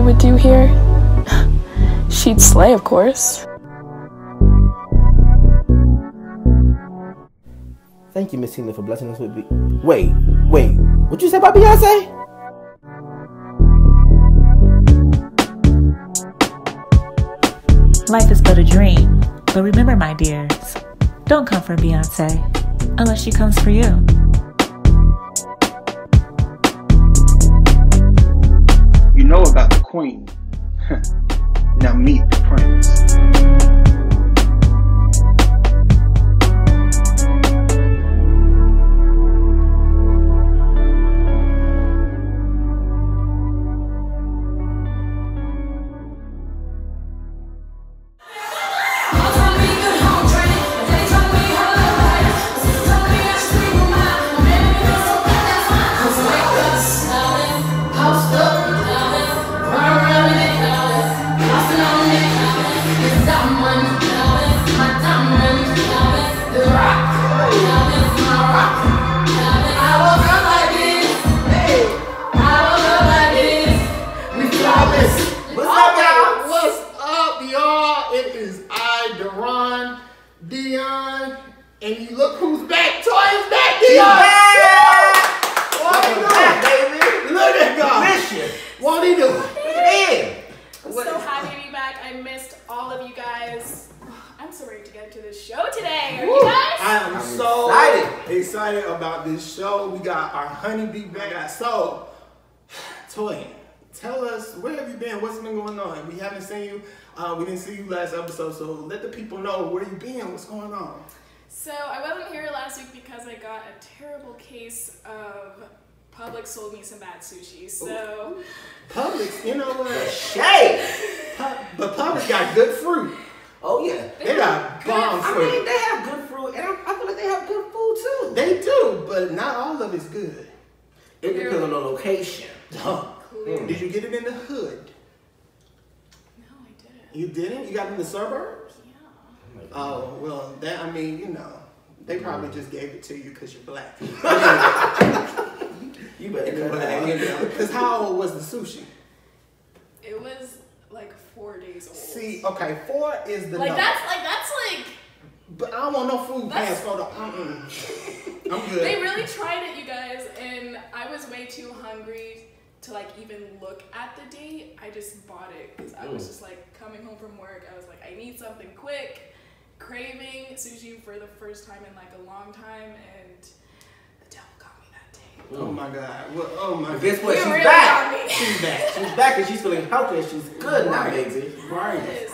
Elaine would do here? She'd slay, of course. Thank you, Miss Tina, for blessing us with Wait. What'd you say about Beyonce? Life is but a dream, but remember, my dears, don't come for Beyonce unless she comes for you. You know about the queen. Now meet the prince. Deron, Dion, and you look who's back. Toyin's back. Dion. Welcome back, baby. Look at God. Miss you. What he doing? I'm so happy to be back. I missed all of you guys. I'm so ready to get to this show today. Are you guys? I'm so excited about this show. We got our honeybee back. So, Toyin, tell us, where have you been? What's been going on? We haven't seen you. We didn't see you last episode, so let the people know where you been. What's going on? So I wasn't here last week because I got a terrible case of Publix sold me some bad sushi. So Publix, you know what? Shade. But Publix got good fruit. Oh yeah, they got bomb fruit. I mean, they have good fruit, and I feel like they have good food too. They do, but not all of it's good. It depends on the location. Did you get it in the hood? No, I didn't. You didn't? You got it in the suburbs? Yeah. Oh, well, that, I mean, you know, they probably just gave it to you because you're black. You better cut that. Because how old was the sushi? It was like 4 days old. See, okay, 4 is the like number. that's like. But I don't want no food past photo. I'm good. They really tried it, you guys, and I was way too hungry to like even look at the date. I just bought it because I was just like coming home from work. I was like, I need something quick, craving sushi for the first time in like a long time, and the devil got me that day. Oh my God. Well, oh my God. Guess what? She's really back. She's back. She's back and she's feeling healthy and she's good now, baby. Right. Yes.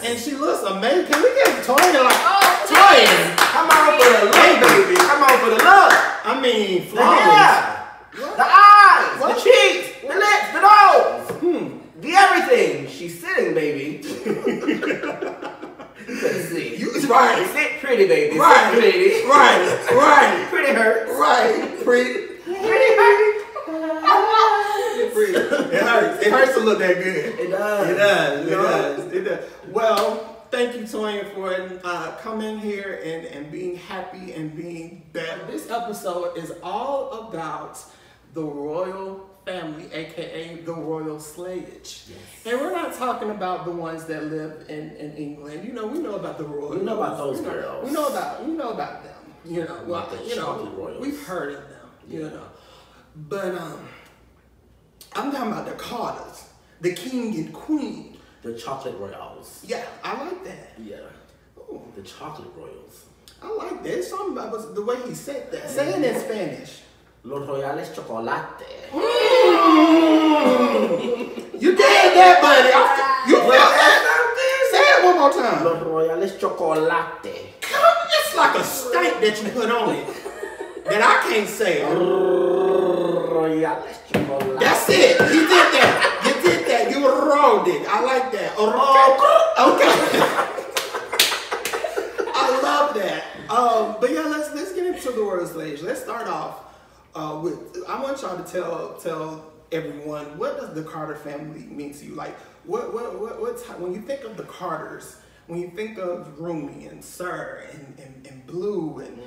And she looks amazing. Can we get Toyin like, Oh, Toyin, Come on for the love, baby. Come on for the love. I mean, The flawless. hair, the eyes, the cheeks, the lips, the nose. The everything. She's sitting, baby. Let's see. Right. Sit pretty, baby. Right. Sit pretty. Right. Pretty hurts. Right. Pretty. Pretty hurts. It hurts. It hurts to look that good. It does. It does. It does. It does. Well, thank you, Toyin, for coming here and being happy and being back. This episode is all about the royal family, aka the Royal Slayage. Yes. And we're not talking about the ones that live in England. You know, we know about the royals. We know about those girls. We know about them. You know, About the chocolate royals. We've heard of them. You know, but I'm talking about the Carters, the king and queen. The chocolate royals. Yeah, I like that. Yeah. Ooh, The chocolate royals. I like that. There's something about the way he said that. Say it in Spanish. Los royales chocolate. You did that, buddy. You felt that? Say it one more time. Los royales chocolate. It's like a stank that you put on it that I can't say. Royales chocolate. That's it. You did that. You did that. You rolled it. I like that. Okay. I love that. But yeah, let's get into the Royal Slayage. Let's start off with. I want y'all to tell everyone, what does the Carter family mean to you? Like, what when you think of the Carters, when you think of Rumi and Sir and Blue and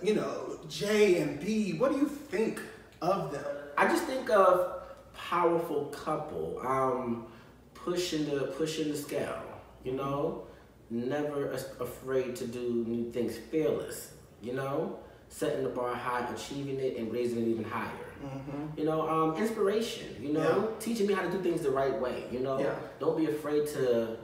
you know, J and B, what do you think of them? I just think of powerful couple. Pushing the scale. You know, never afraid to do new things. Fearless. You know, setting the bar high, achieving it, and raising it even higher. You know, inspiration. You know, teaching me how to do things the right way. You know, don't be afraid to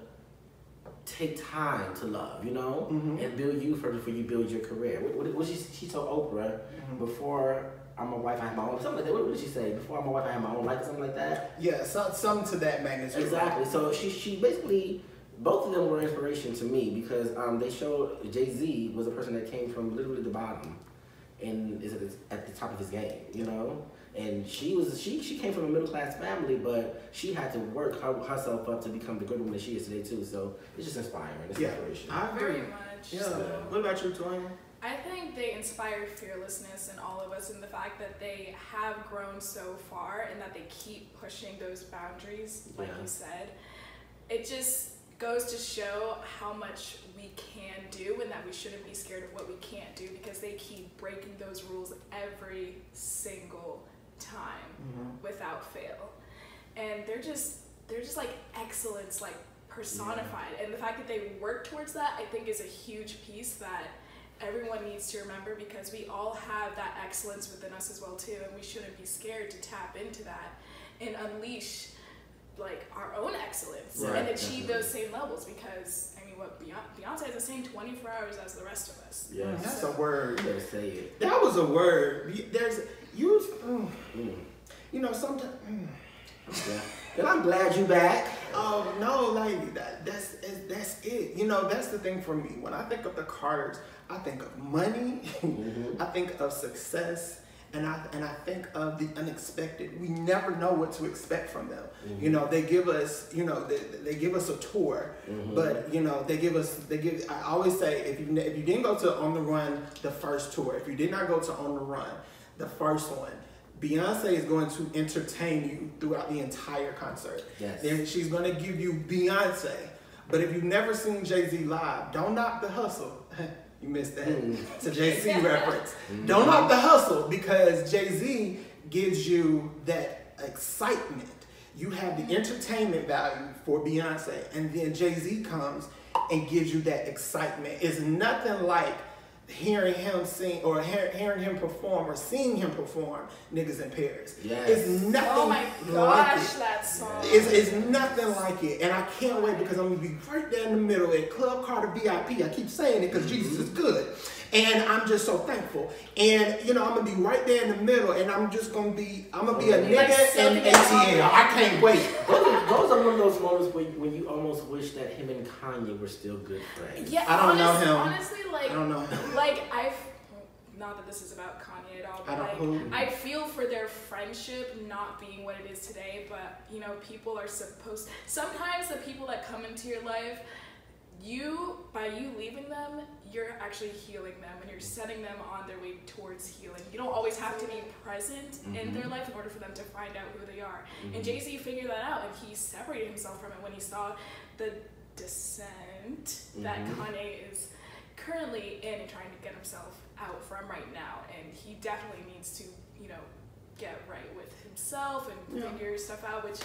take time to love, you know, and build you first before you build your career. What she told Oprah, before I'm a wife, I have my own, something like that. What did she say? Before I'm a wife, I have my own life, or something like that? Yeah, something to that magnitude. Exactly. So she basically, both of them were inspiration to me because they showed Jay-Z was a person that came from literally the bottom and is at the top of his game, you know? And she came from a middle class family, but she had to work herself up to become the good woman that she is today too. So it's just inspiring. It's inspiration. I agree. Very much. Yeah. So. What about you, Toyin? I think they inspire fearlessness in all of us, in the fact that they have grown so far and that they keep pushing those boundaries, like you said. It just goes to show how much we can do and that we shouldn't be scared of what we can't do, because they keep breaking those rules every single time without fail. And they're just like excellence, like personified. And the fact that they work towards that, I think, is a huge piece that everyone needs to remember, because we all have that excellence within us as well too, and we shouldn't be scared to tap into that and unleash like our own excellence and achieve those same levels, because I mean, what Beyonce has the same 24 hours as the rest of us. Yeah, that's a word. You better say it. That was a word. You know, sometimes. And I'm glad you back. Oh no, like that's it. You know, that's the thing for me. When I think of the Carters, I think of money, I think of success, and I think of the unexpected. We never know what to expect from them. You know, they give us, you know, they give us a tour, but you know, I always say, if you didn't go to On the Run the first tour, if you did not go to On the Run the first one, Beyonce is going to entertain you throughout the entire concert. Yes. Then she's going to give you Beyonce. But if you've never seen Jay-Z live, don't knock the hustle. You missed that. It's a Jay-Z reference. Don't knock the hustle, because Jay-Z gives you that excitement. You have the entertainment value for Beyonce, and then Jay-Z comes and gives you that excitement. It's nothing like hearing him sing or hearing him perform or seeing him perform Niggas in Paris. Yes. It's nothing Oh my like gosh, it. that song. It's nothing like it. And I can't wait, because I'm going to be right there in the middle at Club Carter VIP. I keep saying it because Jesus is good. And I'm just so thankful. And, you know, I'm going to be right there in the middle, and I'm going to be a nigga and ATL. I can't wait. Those are one of those moments when you almost wish that him and Kanye were still good friends. Yeah, I don't know him. Honestly, like, I don't know him. Like, not that this is about Kanye at all, but I feel for their friendship not being what it is today. But you know, people are sometimes the people that come into your life, by you leaving them, you're actually healing them, and you're setting them on their way towards healing. You don't always have to be present in their life in order for them to find out who they are. And Jay-Z figured that out, and he separated himself from it when he saw the descent that Kanye is currently in and trying to get himself out from right now. And he definitely needs to, you know, get right with himself and figure stuff out, which,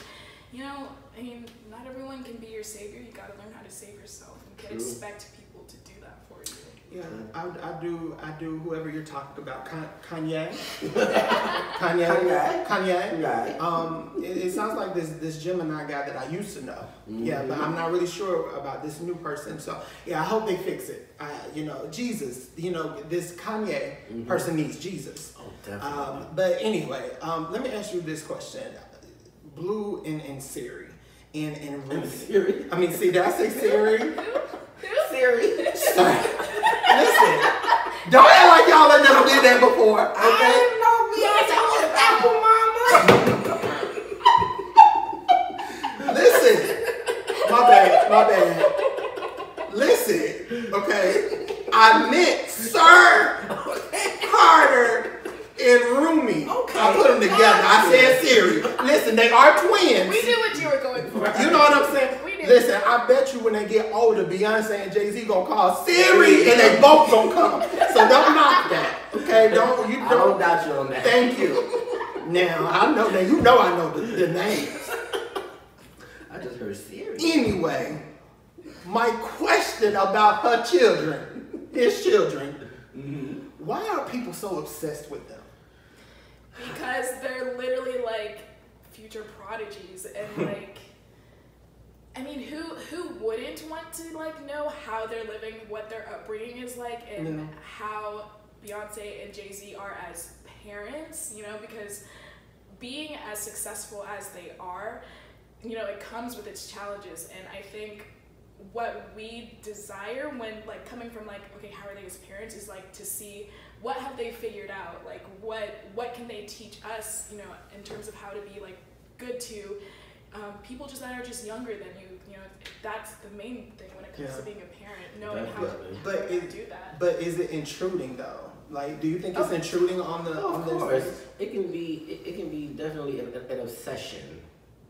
you know, I mean, not everyone can be your savior. You gotta learn how to save yourself, and can't expect people to do that for you. Yeah, I do. Whoever you're talking about, Kanye. It sounds like this Gemini guy that I used to know. Yeah, but I'm not really sure about this new person. So yeah, I hope they fix it. You know, Jesus. You know, this Kanye person needs Jesus. Oh, definitely. But anyway, let me ask you this question: Blue and Siri and Ruby. Siri. I mean, see, did I say Siri? Siri. Listen, don't act like y'all have never did that before, okay? I Listen, didn't know Beyonce was Apple Mama. my bad. Listen, okay? I meant Sir Carter and Rumi. Okay. I put them together. I said Siri. Listen, they are twins. We knew what you were going for. You know what I'm saying? We knew. Listen, I bet you when they get older, Beyonce and Jay-Z gonna call Siri, and they both gonna come. So don't knock that, okay? I don't doubt you on that. Thank you. Now, I know that you know I know the names. I just heard Siri. Anyway, my question about her children, his children, why are people so obsessed with them? Because they're literally like future prodigies, and like, I mean, who wouldn't want to like know how they're living, what their upbringing is like, and how Beyonce and Jay-Z are as parents, you know, because being as successful as they are, you know, it comes with its challenges. And I think what we desire when like coming from like, okay, how are they as parents, is like to see what have they figured out, like what can they teach us, you know, in terms of how to be like good to people just that are just younger than you. You know, that's the main thing when it comes to being a parent, knowing how to do that. But is it intruding though? Like, do you think it's intruding on the? Of course, it can be definitely an obsession.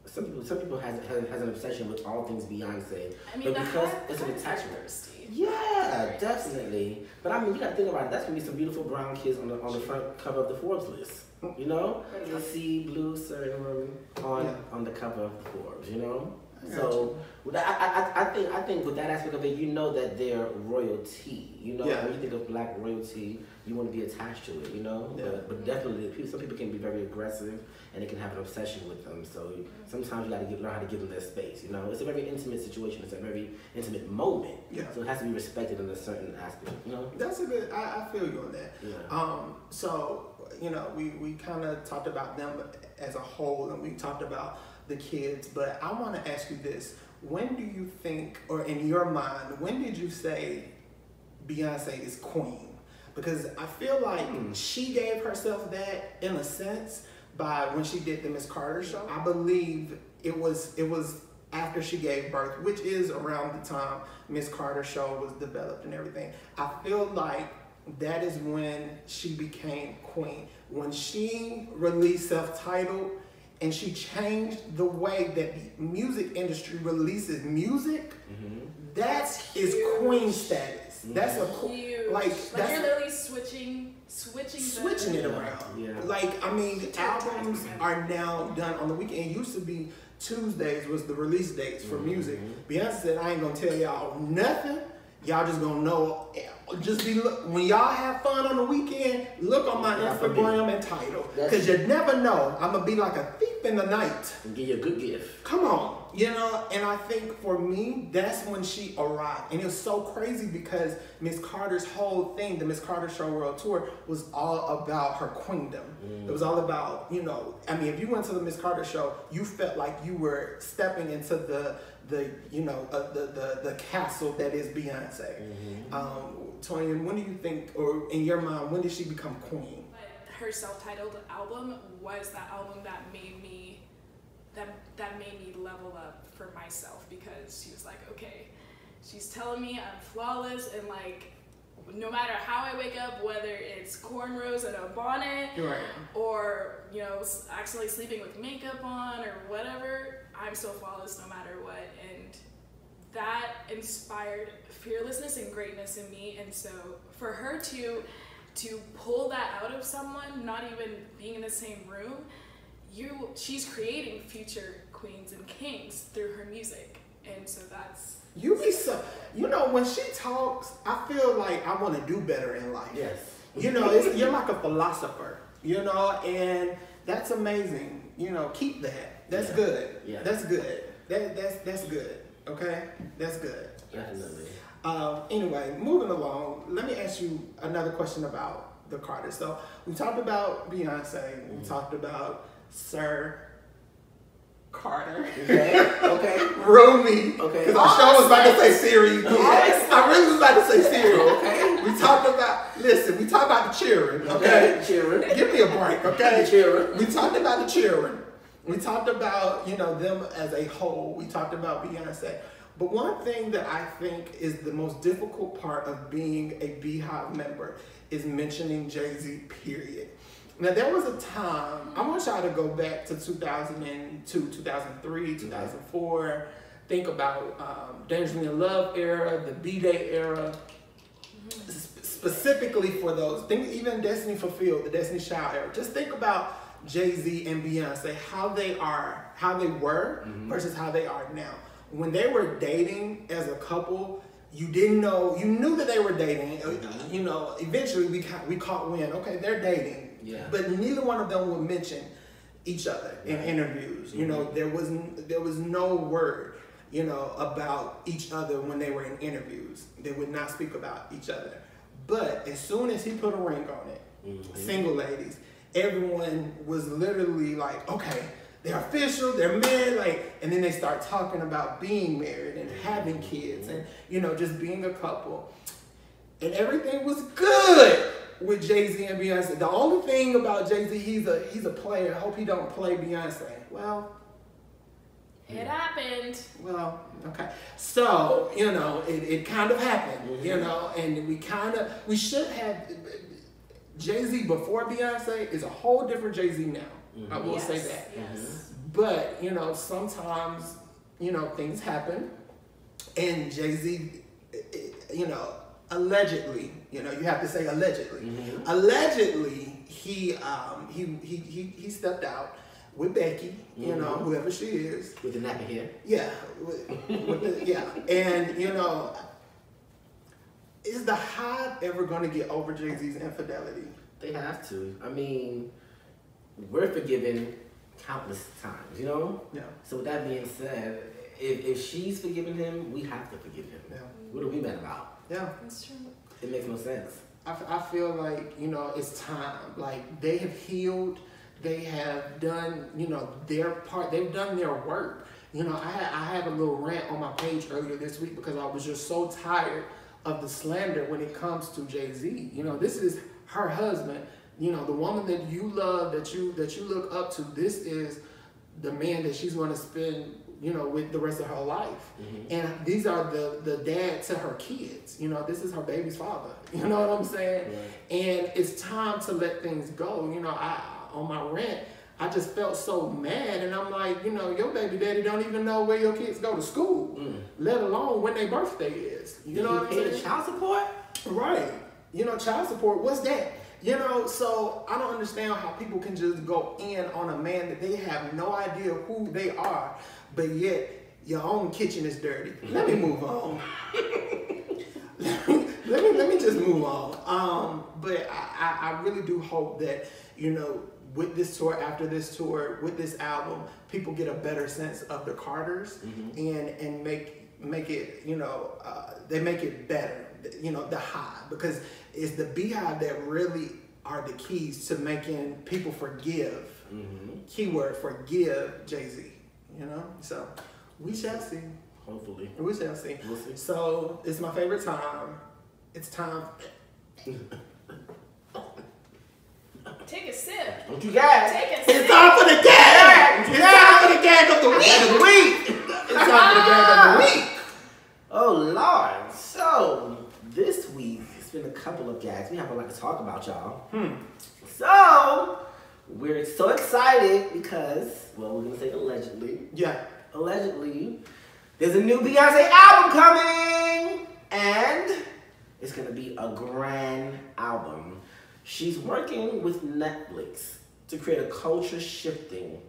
Some people has an obsession with all things Beyonce, I mean, but because it's an attachment. Yeah, definitely. But I mean, you gotta think about it. That's gonna be some beautiful brown kids on the front cover of the Forbes list. You know, I see blue certain on the cover of the Forbes. You know, so I think with that aspect of it, you know that they're royalty. You know, when you think of black royalty, you want to be attached to it. You know, but definitely some people can be very aggressive and they can have an obsession with them. So sometimes you got to learn how to give them their space. You know, it's a very intimate situation. It's a very intimate moment. Yeah. So it has to be respected in a certain aspect. You know, that's a good. I feel you on that. Yeah. So you know, we kind of talked about them as a whole, and we talked about the kids. But I want to ask you this: when do you think, or in your mind, when did you say Beyonce is queen? Because I feel like she gave herself that in a sense by when she did the Miss Carter show. I believe it was after she gave birth, which is around the time Miss Carter show was developed and everything. I feel like that is when she became queen. When she released Self-Titled and she changed the way that the music industry releases music, that is queen status. That's a huge. Like you're literally switching it around. Yeah. Like, I mean, albums are now done on the weekend. It used to be Tuesdays was the release dates for music. Beyonce said, I ain't gonna tell y'all nothing. Y'all just gonna know. Just be when y'all have fun on the weekend. Look on my Instagram and Tidal, because you never know. I'm gonna be like a thief in the night and give you a good gift. Come on, you know. And I think for me, that's when she arrived, and it was so crazy because Miss Carter's whole thing, the Miss Carter Show World Tour, was all about her queendom. It was all about, you know. I mean, if you went to the Miss Carter Show, you felt like you were stepping into the castle that is Beyonce. Toyin, when do you think, or in your mind, when did she become queen? Her self-titled album was that album that made me level up for myself, because she was like, okay, she's telling me I'm flawless, and like no matter how I wake up, whether it's cornrows and a bonnet, or you know, actually sleeping with makeup on or whatever, I'm so flawless no matter what. And that inspired fearlessness and greatness in me. And so for her to pull that out of someone, not even being in the same room, she's creating future queens and kings through her music. And so that's... You know, when she talks, I feel like I want to do better in life. Yes. You know, you're like a philosopher, you know, and that's amazing. You know, keep that. That's good. Yeah. That's good. That's good. Okay? That's good. Definitely. Anyway, moving along, let me ask you another question about the Carters. So we talked about Beyonce, we talked about Sir Carter. Okay. Rumi. Okay. Because our show was about to say Siri. Yes. I really was about to say Siri. Okay. We talked about the children. Okay. Children. Give me a break. Okay. The children. We talked about the children. We talked about, you know, them as a whole. We talked about Beyonce. But one thing that I think is the most difficult part of being a Beyhive member is mentioning Jay-Z, period. Now, there was a time, I want y'all to go back to 2002, 2003, 2004. Think about Dangerously in Love era, the B-Day era. Specifically for those. Think even Destiny Fulfilled, the Destiny Child era. Just think about Jay-Z and Beyonce, how they were versus how they are now. When they were dating as a couple, you didn't know, you knew that they were dating. You know, eventually we caught wind. Okay, they're dating. Yeah. But neither one of them would mention each other in interviews. You know, there was no word, you know, about each other when they were in interviews. They would not speak about each other. But as soon as he put a ring on it, single ladies, everyone was literally like, okay, they're official, they're married, like, and then they start talking about being married and having kids and, you know, just being a couple. And everything was good with Jay-Z and Beyonce. The only thing about Jay-Z, he's a player. I hope he don't play Beyonce. Well, it happened. Well, okay. So, you know, it kind of happened, you know, and we should have, Jay-Z before Beyonce is a whole different Jay-Z now. I will say that. Yes. But, you know, sometimes, you know, things happen. And Jay-Z, you know, allegedly, you know, you have to say allegedly. Allegedly, he stepped out with Becky, you know, whoever she is. With the nappy hair. Yeah. Yeah. And, you know, is the Hive ever going to get over Jay-Z's infidelity? They have to. I mean, we're forgiven countless times, you know? Yeah. So with that being said, if she's forgiven him, we have to forgive him. Yeah. What are we mad about? Yeah. That's true. It makes no sense. I feel like, you know, it's time. Like, they have healed. They have done, you know, their part. They've done their work. You know, I had a little rant on my page earlier this week because I was just so tired of the slander when it comes to Jay-Z. You know, this is her husband. You know, the woman that you love, that you look up to, this is the man that she's going to spend, you know, with the rest of her life. And these are the dad to her kids. You know, this is her baby's father. You know what I'm saying? Right. And it's time to let things go. You know, on my rant, I just felt so mad. And I'm like, you know, your baby daddy don't even know where your kids go to school, let alone when their birthday is. You know what I'm saying? Pay the child support? Right. You know, child support, what's that? You know, so I don't understand how people can just go in on a man that they have no idea who they are, but yet your own kitchen is dirty. Let me move on. let me just move on. But I really do hope that, you know, with this tour, after this tour, with this album, people get a better sense of the Carters and make it, you know, they make it better, you know, the Hive, because it's the Beyhive that really are the keys to making people forgive. Keyword, forgive Jay-Z, you know? So we shall see. Hopefully. We shall see. We'll see. So it's my favorite time. It's time. Take a sip. Don't you gag. Take a sip. It's time for the gag! It's time for the gag of the week! It's time for the gag of the week! Oh, Lord. So, this week, it's been a couple of gags. We have a lot to talk about, y'all. So, we're so excited because, well, we're going to say allegedly. Yeah. Allegedly, there's a new Beyonce album coming! And it's going to be a grand album. She's working with Netflix to create a culture-shifting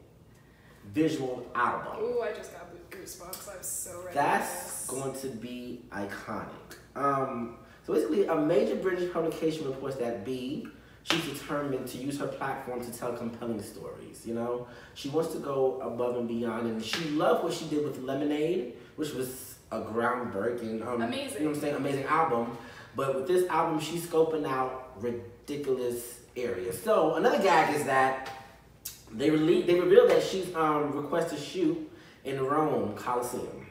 visual album. Ooh, I just got goosebumps. I'm so ready. That's going to be iconic. So basically, a major British publication reports that Bey, she's determined to use her platform to tell compelling stories, you know? She wants to go above and beyond, and she loved what she did with Lemonade, which was a groundbreaking, amazing. You know what I'm saying, amazing album. But with this album, she's scoping out ridiculous areas. So another gag is that they revealed that she's requested to shoot in Rome Coliseum,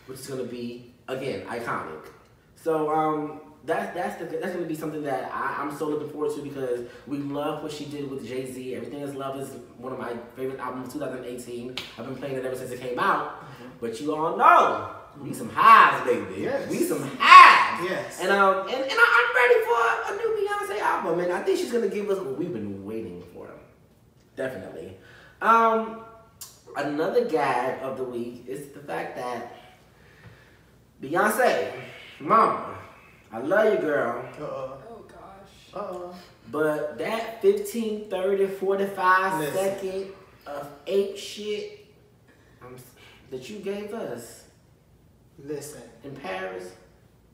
which is going to be, again, iconic. So that's going to be something that I'm so looking forward to because we love what she did with Jay-Z. Everything Is Love is one of my favorite albums of 2018. I've been playing it ever since it came out. But you all know, we some highs, baby. Yes. We some highs. Yes. And I'm ready for a new Beyonce album, and I think she's gonna give us what we've been waiting for. Definitely. Another gag of the week is the fact that Beyonce, mama, I love you, girl. Oh gosh. But that 15, 30, 45 Listen. second of ape shit that you gave us Listen. in Paris,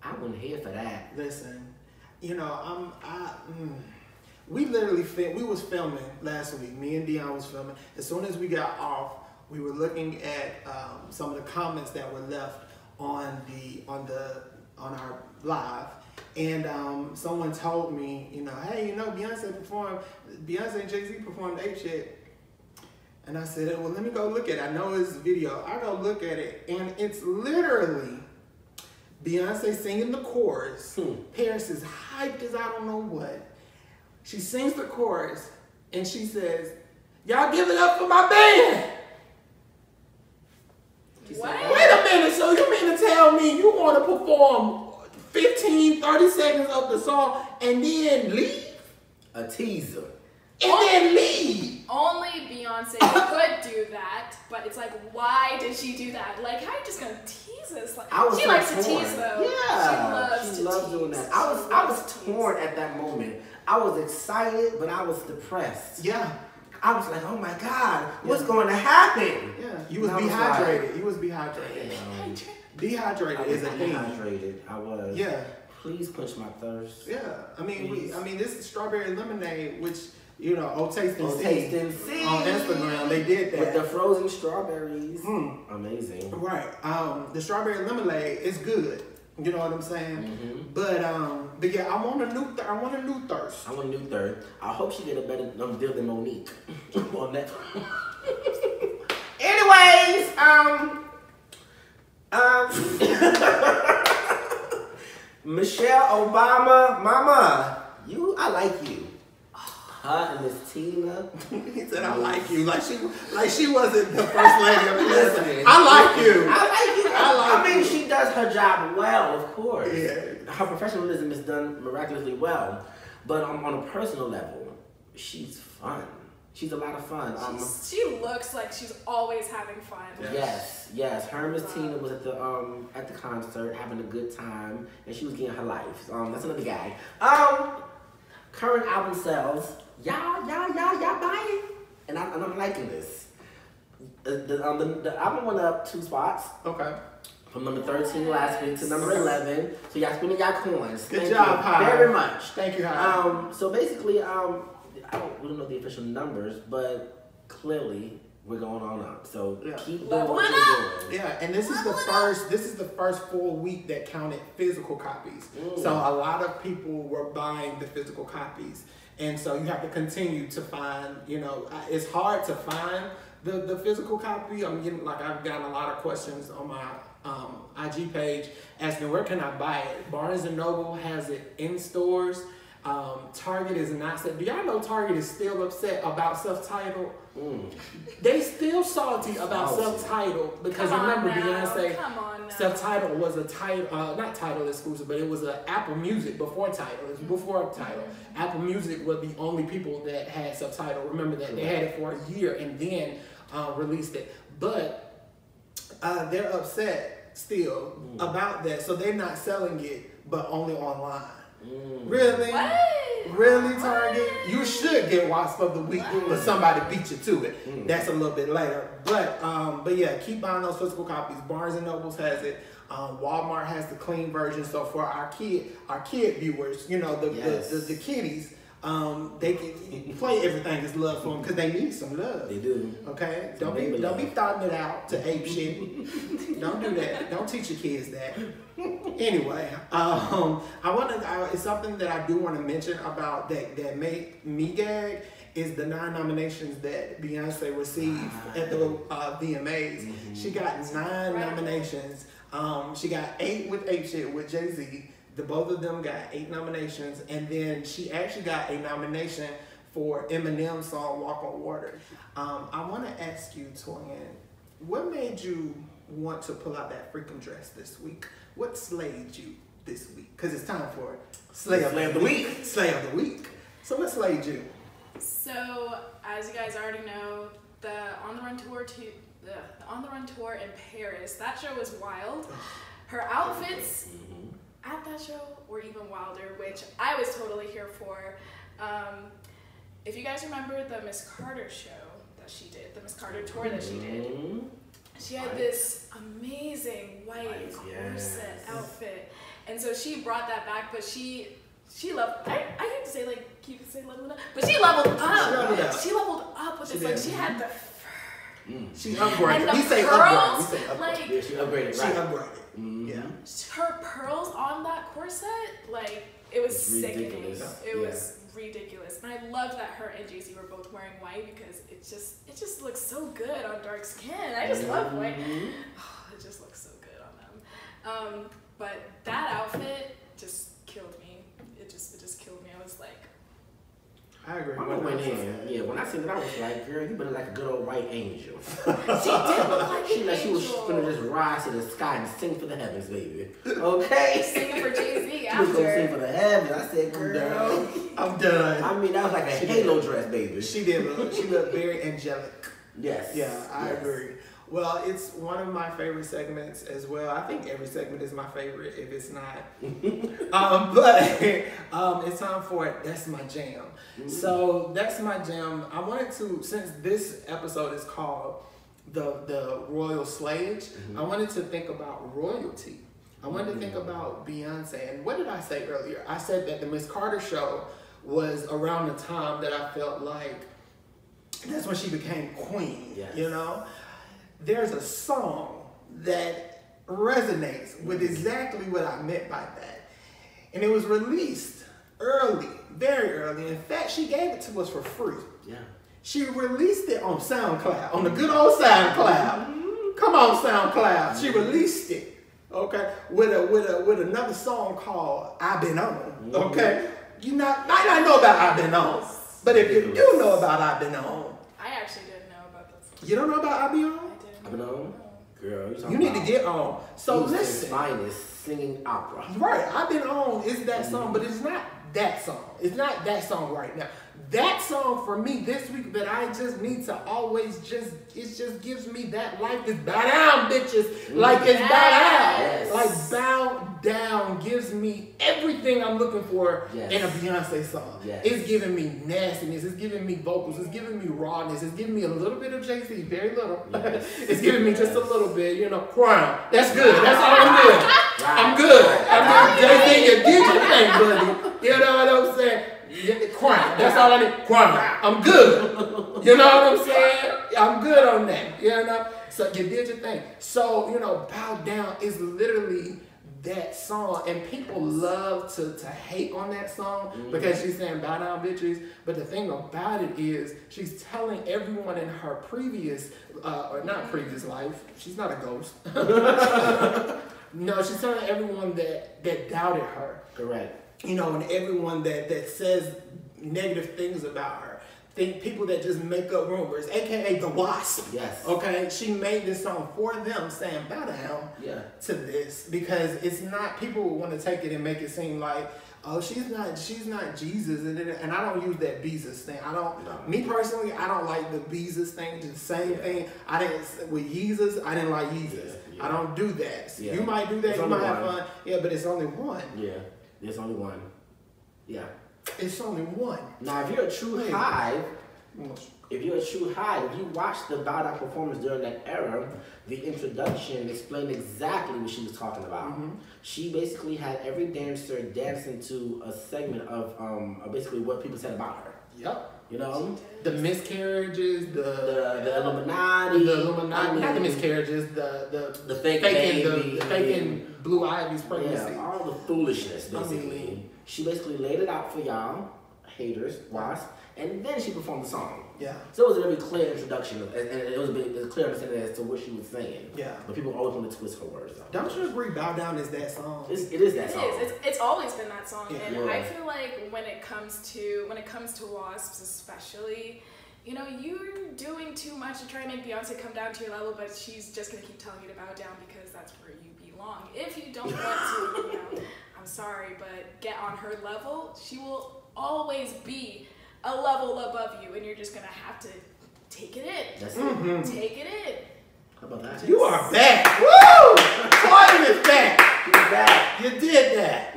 I wasn't here for that. Listen. You know, we literally we was filming last week. Me and Dion was filming. As soon as we got off, we were looking at some of the comments that were left on our live, and someone told me, you know, hey, you know, Beyonce and Jay-Z performed Ape Shit. And I said, well, let me go look at it. I know it's a video. I go look at it, and it's literally Beyonce singing the chorus. Paris is hyped as I don't know what. She sings the chorus, and she says, y'all give it up for my band. What? Wait a minute, so you mean to tell me you want to perform 15, 30 seconds of the song and then leave? A teaser. And then leave. Only Beyonce could do that, but it's like, why did she do that? Like, how are you just gonna tease us? Like, she likes to tease though. Yeah, she loves doing tease. that. I was torn at that moment. I was excited, but I was depressed. Yeah. I was like, oh my God, what's going to happen? Yeah. You was And dehydrated. You was dehydrated. Dehydrated is a thing. Dehydrated. I was. Yeah. Please quench my thirst. Yeah. I mean, Please. this is strawberry lemonade, which, you know, Oh Taste and Taste See and See. on Instagram, they did that. With the frozen strawberries. Amazing. Right. The strawberry lemonade is good. You know what I'm saying? Mm-hmm. But yeah, I want a new thirst. I want a new third. I hope she did a better deal than Monique on that. Anyways, Michelle Obama, Mama, I like you. Her and Miss Tina. He said, "I like you," like she wasn't the first lady of the list. I like you. I mean, she does her job well, of course. Yeah. Her professionalism is done miraculously well, but on a personal level, she's fun. She's a lot of fun. She looks like she's always having fun. Yes. Her and Miss Tina was at the concert having a good time, and she was getting her life. That's another gag. Current album sales, y'all buying, and I'm liking this. The album went up 2 spots. Okay. From number 13 last week to number 11. So y'all spending y'all coins. Good Thank job, you Hive. very much. Thank you, Hive. So basically, I don't really know the official numbers, but clearly we're going on up. So keep doing what you're doing. Yeah, and this is the first full week that counted physical copies. So a lot of people were buying the physical copies. And so you have to continue to find, you know, it's hard to find the physical copy. I've gotten a lot of questions on my IG page asking where can I buy it. Barnes & Noble has it in stores. Target is not set. Do y'all know Target is still upset about self-titled? They still salty about self-titled because remember Beyonce self-titled was a title, not title exclusive, but it was an Apple Music before title. It was before title. Apple Music were the only people that had self-titled. Remember that they had it for a year and then released it, but they're upset still about that. So they're not selling it, but only online. Really? What? Really, Target? You should get Wasp of the Week, but somebody beat you to it. That's a little bit later. But yeah, keep buying those physical copies. Barnes & Nobles has it. Walmart has the clean version. So for our kid viewers, you know, the kiddies, they can play Everything Is Love for them because they need some love. They do. Okay? Don't be thotting it out to ape shit. Don't do that. Don't teach your kids that. Anyway, it's something that I do want to mention about that made me gag is the 9 nominations that Beyonce received at the VMAs. She got 9 nominations. She got 8 with Ape Shit with Jay-Z. Both of them got 8 nominations, and then she actually got a nomination for Eminem's song "Walk on Water." I want to ask you, Toyin, what made you want to pull out that freaking dress this week? What slayed you this week? Because it's time for Slay of the Week. Slay of the Week. So what slayed you? So, as you guys already know, the On the Run tour in Paris, that show was wild. Her outfits at that show or even wilder, which I was totally here for. If you guys remember the Miss Carter show that she did, the Miss Carter tour that she did, she had this amazing white corset outfit. And so she brought that back, but she leveled, I hate to say like, keep it say leveled up, but she leveled up. She leveled up with this, like she had the fur. She upgraded. And the We say pearls, upgraded. We say upgraded. like, Yeah, she upgraded, right? She upgraded. Yeah. her pearls on that corset, like, it was It's sickening. ridiculous. It was ridiculous. And I love that her and Jay-Z were both wearing white because it just looks so good on dark skin. I just love white. Oh, it just looks so good on them. But that outfit just killed me. It just killed me. I was like, I agree. When I seen it, I was like, girl, you better like a good old white angel. she did look like She an like she was angel. gonna just rise to the sky and sing for the heavens, baby. Okay? Singing for Jay-Z She was gonna sing for after. the heavens. I said, girl. I'm done. I mean, that was like a halo dress, baby. She did look. She looked very angelic. Yes. Yeah, I Yes. agree. Well, it's one of my favorite segments as well. I think every segment is my favorite if it's not. But it's time for it. That's my jam. So that's my jam. I wanted to, since this episode is called the Royal Slayage, I wanted to think about royalty. I wanted to think about Beyonce. And what did I say earlier? I said that the Miss Carter show was around the time that I felt like that's when she became queen. Yes. You know? There's a song that resonates with exactly what I meant by that. And it was released early, very early. In fact, she gave it to us for free. Yeah. She released it on SoundCloud, on the good old SoundCloud. Come on, SoundCloud. She released it, okay, with another song called "I've Been On." Okay, you might not know about "I've Been On," but if you do know about "I've Been On," I actually didn't know about this. you don't know about "I've Been On." I've been on. Girl, You need to get on. So Houston's listen. finest singing opera. Right, I've Been On is that song, but it's not that song. It's not that song right now. That song for me this week that I just need to always it just gives me that life is bow down, bitches. Like it's bow down. Yes. Like bow down gives me everything I'm looking for Yes. in a Beyonce song. Yes. It's giving me nastiness, it's giving me vocals, it's giving me rawness, it's giving me a little bit of Jay-Z, very little. Yes. It's giving me just a little bit, you know, crown. That's good. That's all I'm good. I'm good. I'm good. Jay-Z, you did your thing, buddy. You know what I'm saying? Crown. That's all I need. Crown. I'm good. You know what I'm saying? I'm good on that. You know? So you did your thing. So, you know, Bow Down is literally that song. And people love to hate on that song because she's saying bow down, bitches. But the thing about it is she's telling everyone in her previous, or not previous life, she's not a ghost. No, she's telling everyone that doubted her. Correct. You know, and everyone that says negative things about her. People that just make up rumors, aka the Wasp. Yes. Okay, she made this song for them, saying bow down to this because it's not. People want to take it and make it seem like, oh, she's not Jesus, and I don't use that Jesus thing. I don't. No. Me personally, I don't like the Jesus thing. The same thing. I didn't with Jesus. I didn't like Jesus. Yeah. I don't do that. So Yeah. you might do that. It's You only might have one. fun. Yeah, but it's only one. Yeah. There's only one. Yeah. It's only one. Now, if you're a true Wait. Hive, if you watch the Bow Down performance during that era, the introduction explained exactly what she was talking about. She basically had every dancer dancing to a segment of basically what people said about her. Yep. You know? The miscarriages, The Illuminati. I mean, not the miscarriages, the fake baby. the faking Blue Ivy's pregnancy. Yeah, all the foolishness, basically. I mean, she basically laid it out for y'all, haters, Wasp, and then she performed the song. Yeah. So it was a very clear introduction, and it was a clear understanding as to what she was saying. Yeah. But people always want to twist her words out. Don't you agree Bow Down is that song? It is that song. It's always been that song, Yeah. and Yeah. I feel like when it comes to Wasps especially, you know, you're doing too much to try and make Beyonce come down to your level, but she's just gonna keep telling you to bow down because that's where you belong. If you don't want to, you know, I'm sorry, but get on her level. She will always be a level above you, and you're just gonna have to take it in. That's it. Take it in. How about that? You are back. Woo! Toyin is back. You did that.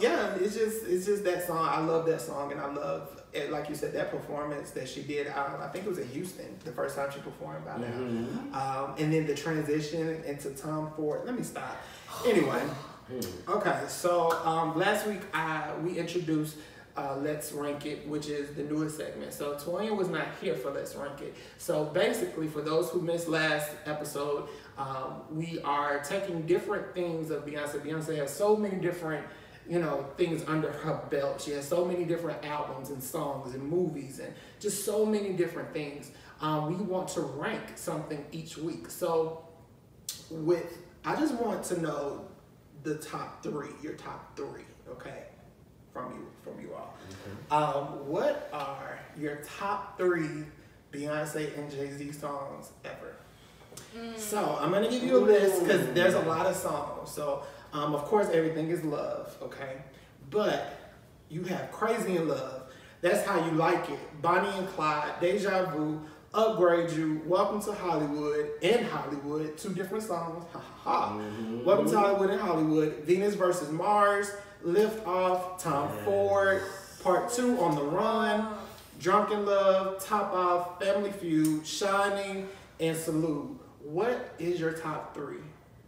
Yeah, it's just that song. I love that song, and I love it, like you said, that performance that she did. I think it was in Houston the first time she performed by now. And then the transition into Tom Ford. Let me stop. Anyway, okay. So last week we introduced Let's Rank It, which is the newest segment. So Toyin was not here for Let's Rank It. So basically, for those who missed last episode, we are taking different things of Beyonce. Beyonce has so many different, things under her belt. She has so many different albums and songs and movies and just so many different things. We want to rank something each week. So I just want to know the top three, your top three, okay? From you all. What are your top three Beyonce and Jay-Z songs ever? So I'm gonna give you a list because there's a lot of songs. So of course everything is love, okay? But you have Crazy in Love, That's How You Like It, Bonnie and Clyde, Deja Vu, Upgrade You, Welcome to Hollywood, In Hollywood, two different songs, ha ha ha. Welcome to Hollywood in Hollywood, Venus versus Mars, Lift Off, Tom Ford, Part 2, On the Run, Drunk in Love, Top Off, Family Feud, Shining, and Salute. What is your top three?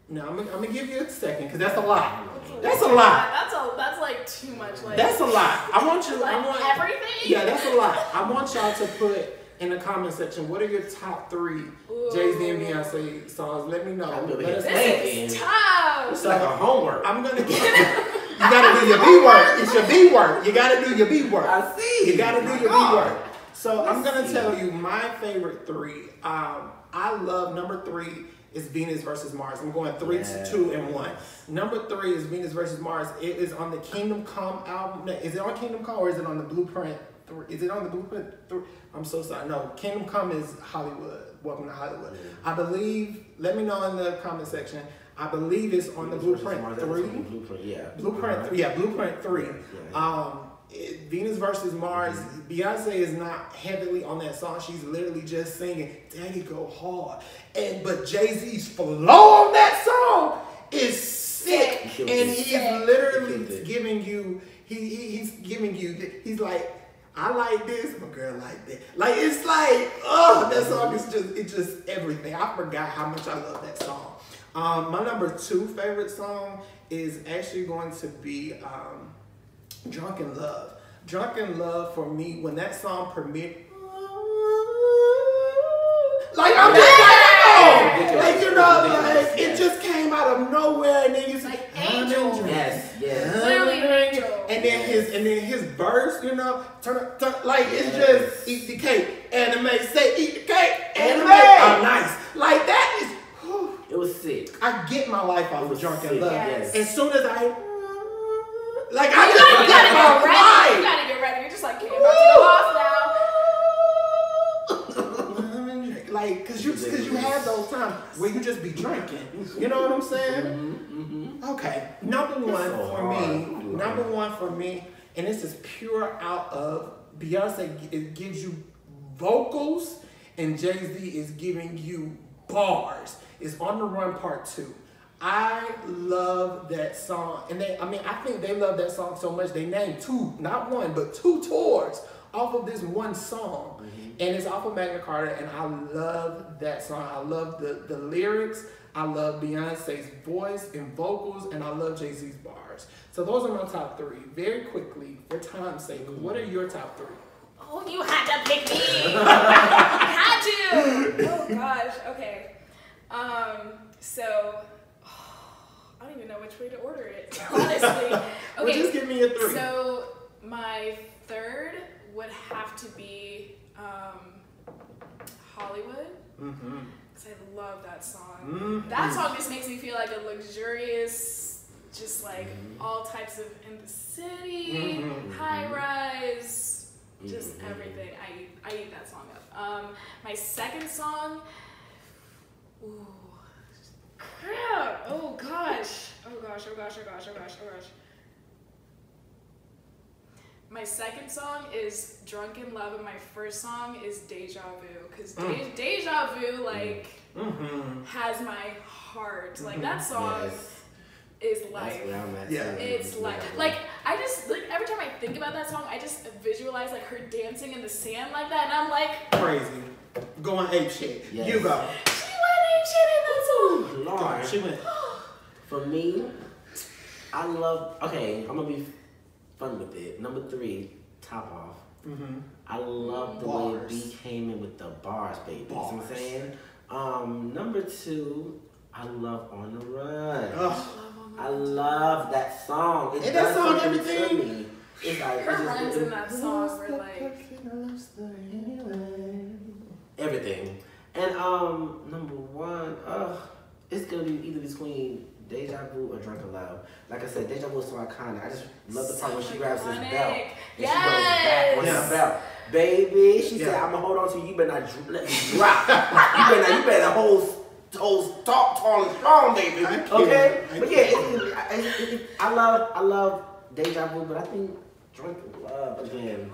Now I'm gonna give you a second because that's a lot. That's a lot. That's like too much. Like that's a lot. I want everything. Yeah, that's a lot. I want y'all to put in the comment section what are your top three Jay-Z and Beyonce songs. Let me know. This is tough. It's like a homework. I'm gonna get. You gotta do your B work. It's your B work. You gotta do your B work. I see. You gotta do your B work. So I'm gonna tell you my favorite three. I love number 3 is Venus versus Mars. I'm going 3, 2, and 1. Number 3 is Venus versus Mars. It is on the Kingdom Come album. Is it on Kingdom Come or is it on the Blueprint 3? Is it on the Blueprint 3? I'm so sorry. No, Kingdom Come is Hollywood. Welcome to Hollywood. I believe, let me know in the comment section. I believe it's on the Blueprint 3. Blueprint 3. Yeah, Blueprint 3. Venus versus Mars. Beyonce is not heavily on that song. She's literally just singing, Daddy Go Hard. But Jay-Z's flow on that song is sick. And he's literally giving you, he's giving you, he's like, I like this, my girl like that. Like, it's like, oh, that song is just everything. I forgot how much I love that song. My number 2 favorite song is actually going to be Drunk in Love. Drunk in Love for me, when that song premiered, like I'm just like, like it just came out of nowhere, and then you like Angel. Yes. Literally Angel. And then his verse, turn, like it's just eat the cake, anime, say eat the cake, anime. Oh, nice. Like that is. It was sick. I get my life off of Drunk in Love. Yes. As soon as I you gotta get ready. You gotta get ready. You're just like, okay, I'm about to go off now. Like, cause you have those times where you just be drinking. You know what I'm saying? Okay. Number one for me, and this is pure out of Beyonce. It gives you vocals, and Jay-Z is giving you bars. It's On the Run Part 2. I love that song, and I think they love that song so much they named 2, not 1, but 2 tours off of this one song, and it's off of Magna Carta, and I love that song. I love the lyrics. I love Beyonce's voice and vocals, and I love Jay-Z's bars. So those are my top 3. Very quickly, for time's sake, what are your top 3? Oh, you had to pick me. You had to. Oh gosh. Okay. So. I don't even know which way to order it, honestly. Okay, well, just give me a 3. So my 3rd would have to be Hollywood, because I love that song. That song just makes me feel like a luxurious, just like all types of in the city, high rise, just everything. I eat that song up. My 2nd song, ooh. Crap! Oh gosh! My 2nd song is Drunk in Love, and my 1st song is Deja Vu, because Deja Vu has my heart. Like that song. is life. That's where I'm at. Yeah. It's like I just like every time I think about that song, I just visualize like her dancing in the sand like that, and I'm like crazy, going ape shit. Yes. You go. She went ape shit in that song. Lord. She went. For me, I love. Okay, I'm gonna be fun with it. Number 3, Top Off. Mm-hmm. I love the way B came in with the bars, baby. You know what I'm saying? Number 2, I love On the Run. Ugh. I love that song. Ain't that song everything? To me. It's like Her runs in that song were like everything. And number 1, it's gonna be either between Deja Vu or Drunken Love. Like I said, Deja Vu is so iconic. I just love the part when she grabs his belt and she goes back on his belt. Baby, she said, I'm gonna hold on to you. You better not let me drop. you better hold tall and strong, baby. Okay? But yeah, I love Deja Vu, but I think Drunken Love again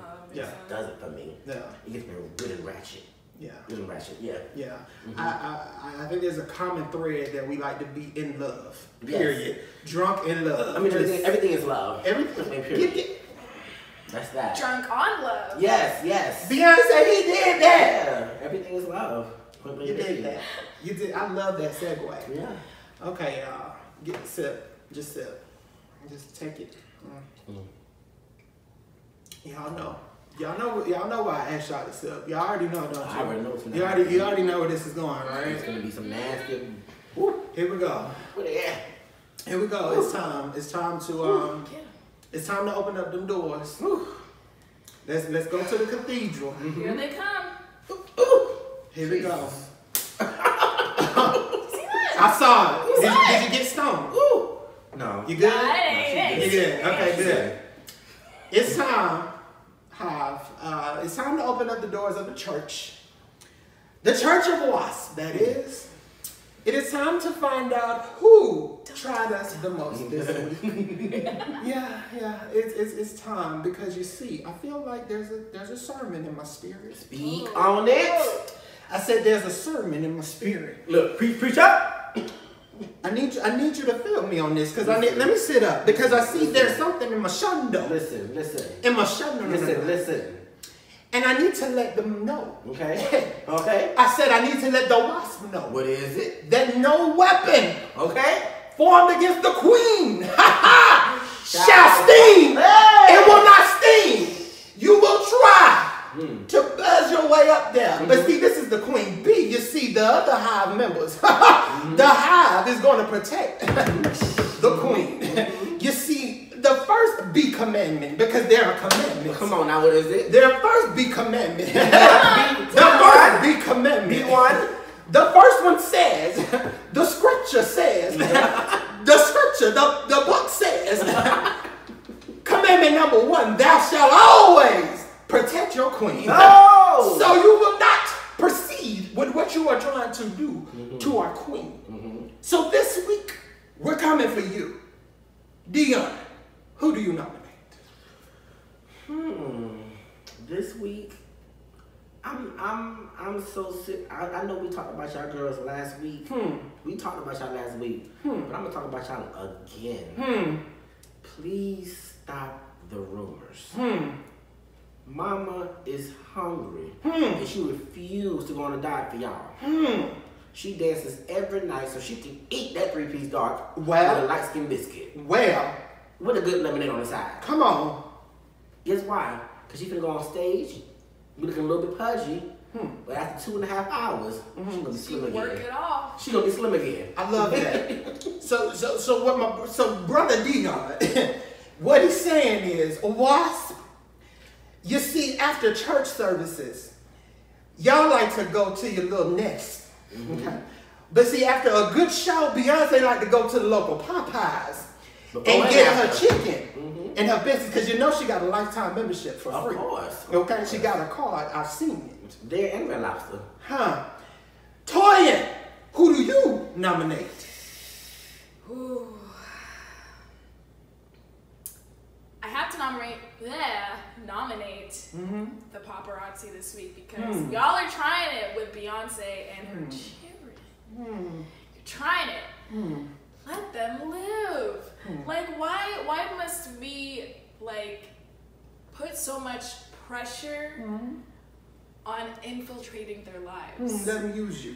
does it for me. Yeah. It gets me good and ratchet. Yeah. Good and ratchet, yeah. Yeah. Mm-hmm. I think there's a common thread that we like to be in love. Period. Yes. Drunk in love. I mean, everything is love. Everything. Period. That's that. Drunk on love. Yes. Beyonce, he did that. Yeah. Everything is love. You did that. You did. I love that segue. Yeah. Okay, y'all. Get a sip. Just sip. Just take it. Y'all know why I asked y'all to sip. Y'all already know, don't you? I already know. You already know where this is going, right? It's gonna be some nasty. Here we go. Where they at? Here we go. It's time. It's time to open up them doors. Let's go to the cathedral. Here they come. Here we go. See that? I saw it. Did you get stoned? No. You good? No, You good? Okay, good. It's time, Hive. It's time to open up the doors of the church. The Church of Wasp, that is. It is time to find out who tried us the most this week. Yeah. It's time because you see, I feel like there's a sermon in my spirit. Speak on it. I said there's a sermon in my spirit. Look, preach up. I need you to feel me on this because let me sit up because I see there's something in my shundo. Listen. In my shundo. Listen. And I need to let them know. Okay. I said I need to let the Wasp know. What is it? That no weapon, okay, formed against the queen, shall sting. Hey. It will not sting. You will try to buzz your way up there. But see, this is the queen bee. You see, the other Hive members, the Hive is going to protect the queen. You see, the first bee commandment, because there are commandments. Come on now, what is it? Their first bee commandment. The first bee commandment. B1. The first one says, the scripture says, the book says, commandment number 1, thou shalt always protect your queen. No! So you will not proceed with what you are trying to do to our queen. So this week, we're coming for you. Dion, who do you nominate? This week, I'm so sick. I know we talked about y'all girls last week. We talked about y'all last week. But I'm gonna talk about y'all again. Please stop the rumors. Mama is hungry. And she refused to go on a diet for y'all. She dances every night so she can eat that 3-piece dark with a light skin biscuit. Well, with a good lemonade on the side. Come on. Guess why? Because she finna go on stage, be looking a little bit pudgy, but after 2.5 hours, she's gonna be slim again. Work it off. She's gonna be slim again. I love that. So brother Dion, what he's saying is, Wasp, you see, after church services, y'all like to go to your little nest. Okay. But see, after a good show, Beyonce like to go to the local Popeyes and get her chicken and her business, because you know she got a lifetime membership for free. Of course. Okay, she got a card. I've seen it. There and Red Lobster. Toyin, who do you nominate? I have to nominate the paparazzi this week because y'all are trying it with Beyonce and her children. You're trying it. let them live. Like, why must we, like, put so much pressure on infiltrating their lives? Let them use you.